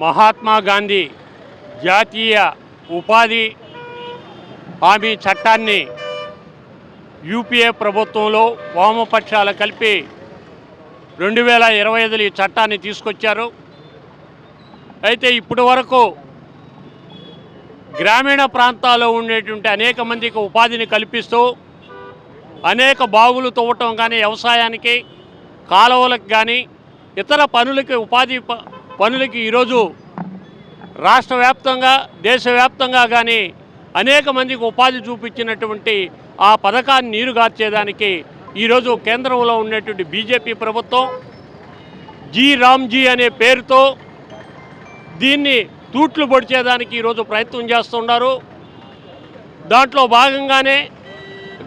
మహాత్మా గాంధీ జాతీయ ఉపాధి హామీ చట్టాన్ని యూపీఏ ప్రభుత్వంలో వామపక్షాలు కలిపి 2025 ఈ చట్టాన్ని తీసుకొచ్చారు. అయితే ఇప్పటి వరకు గ్రామీణ ప్రాంతాల్లో ఉండేటువంటి అనేక మందికి ఉపాధిని కల్పిస్తూ అనేక బావులు తవ్వటం కానీ, వ్యవసాయానికి కాలువలకు కానీ, ఇతర పనులకి ఉపాధి పనులకి ఈరోజు రాష్ట్ర వ్యాప్తంగా దేశవ్యాప్తంగా కానీ అనేక మందికి ఉపాధి చూపించినటువంటి ఆ పథకాన్ని నీరుగార్చేదానికి ఈరోజు కేంద్రంలో ఉన్నటువంటి బీజేపీ ప్రభుత్వం జీ రామ్జీ అనే పేరుతో దీన్ని తూట్లు పొడిచేదానికి ఈరోజు ప్రయత్నం చేస్తున్నారు. దాంట్లో భాగంగానే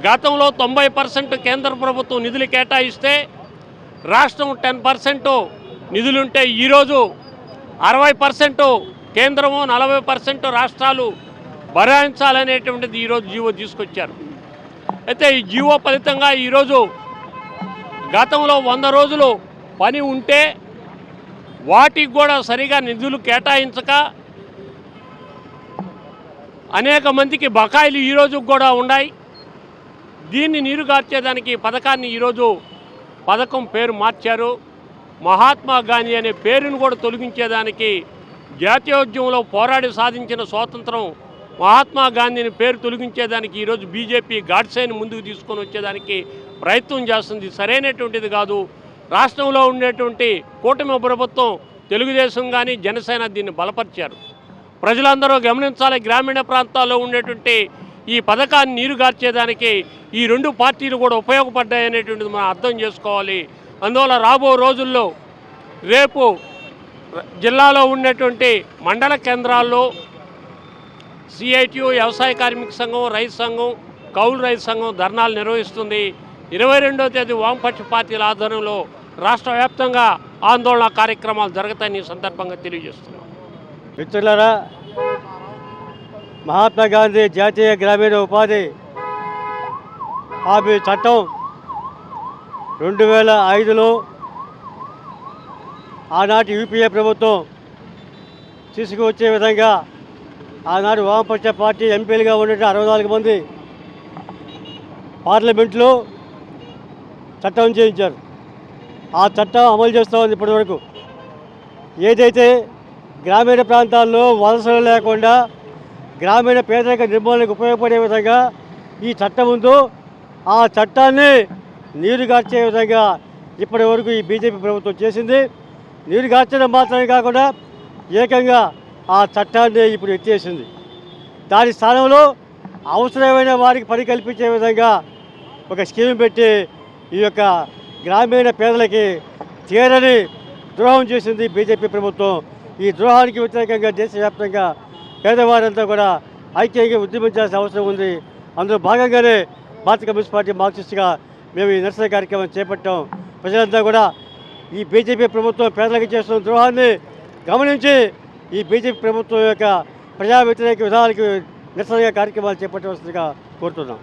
గతంలో 90% కేంద్ర ప్రభుత్వం నిధులు కేటాయిస్తే రాష్ట్రం 10% నిధులుంటే ఈరోజు 60% కేంద్రము 40% రాష్ట్రాలు భరాయించాలనేటువంటిది ఈరోజు జీవో తీసుకొచ్చారు. అయితే ఈ జీవో ఫలితంగా ఈరోజు గతంలో 100 రోజులు పని ఉంటే వాటికి కూడా సరిగా నిధులు కేటాయించక అనేక మందికి బకాయిలు ఈరోజు కూడా ఉన్నాయి. దీన్ని నీరుగార్చేదానికి పథకాన్ని ఈరోజు పథకం పేరు మార్చారు. మహాత్మా గాంధీ అనే పేరును కూడా తొలగించేదానికి జాతీయోద్యమంలో పోరాడి సాధించిన స్వాతంత్రం మహాత్మా గాంధీని పేరు తొలగించేదానికి ఈరోజు బీజేపీ గాడ్సేని ముందుకు తీసుకొని వచ్చేదానికి ప్రయత్నం చేస్తుంది. సరైనటువంటిది కాదు. రాష్ట్రంలో ఉండేటువంటి కూటమి ప్రభుత్వం తెలుగుదేశం కానీ జనసేన దీన్ని బలపరిచారు. ప్రజలందరూ గమనించాలి. గ్రామీణ ప్రాంతాల్లో ఉండేటువంటి ఈ పథకాన్ని నీరుగార్చేదానికి ఈ రెండు పార్టీలు కూడా ఉపయోగపడ్డాయనేటువంటిది మనం అర్థం చేసుకోవాలి. అందువల్ల రాబో రోజుల్లో రేపు జిల్లాలో ఉన్నటువంటి మండల కేంద్రాల్లో సిఐటియు, వ్యవసాయ కార్మిక సంఘం, రైతు సంఘం, కౌలు రైతు సంఘం ధర్నాలు నిర్వహిస్తుంది. 22వ తేదీ వామపక్ష పార్టీల ఆధ్వర్యంలో రాష్ట్ర వ్యాప్తంగా ఆందోళన కార్యక్రమాలు జరుగుతాయని ఈ సందర్భంగా తెలియజేస్తున్నాం. మిత్రులారా, మహాత్మా గాంధీ జాతీయ గ్రామీణ ఉపాధి హామీ చట్టం 2005లో ఆనాటి యూపీఏ ప్రభుత్వం తీసుకువచ్చే విధంగా ఆనాడు వామపక్ష పార్టీ ఎంపీలుగా ఉండే 64 మంది పార్లమెంట్లో చట్టం చేయించారు. ఆ చట్టం అమలు చేస్తూ ఉంది ఇప్పటివరకు. ఏదైతే గ్రామీణ ప్రాంతాల్లో వలసలు లేకుండా గ్రామీణ పేదరిక నిర్మూలనకు ఉపయోగపడే విధంగా ఈ చట్టం ఉందో ఆ చట్టాన్ని నీరుగార్చే విధంగా ఇప్పటి వరకు ఈ బీజేపీ ప్రభుత్వం చేసింది. నీరుగార్చడం మాత్రమే కాకుండా ఏకంగా ఆ చట్టాన్ని ఇప్పుడు ఎత్తేసింది. దాని స్థానంలో అవసరమైన వారికి పని కల్పించే విధంగా ఒక స్కీమ్ పెట్టి ఈ యొక్క గ్రామీణ పేదలకి తీరని ద్రోహం చేసింది బీజేపీ ప్రభుత్వం. ఈ ద్రోహానికి వ్యతిరేకంగా దేశవ్యాప్తంగా పేదవారంతా కూడా ఐక్యంగా ఉద్యమించాల్సిన అవసరం ఉంది. అందులో భాగంగానే భారత కమ్యూనిస్ట్ పార్టీ మార్క్సిస్ట్గా మేము ఈ నిరసన కార్యక్రమం చేపట్టాం. ప్రజలంతా కూడా ఈ బీజేపీ ప్రభుత్వం పేదలకు చేస్తున్న ద్రోహాన్ని గమనించి ఈ బీజేపీ ప్రభుత్వం యొక్క ప్రజా వ్యతిరేక విధానాలకు నిరసనగా కార్యక్రమాలు చేపట్టవలసిందిగా కోరుతున్నాం.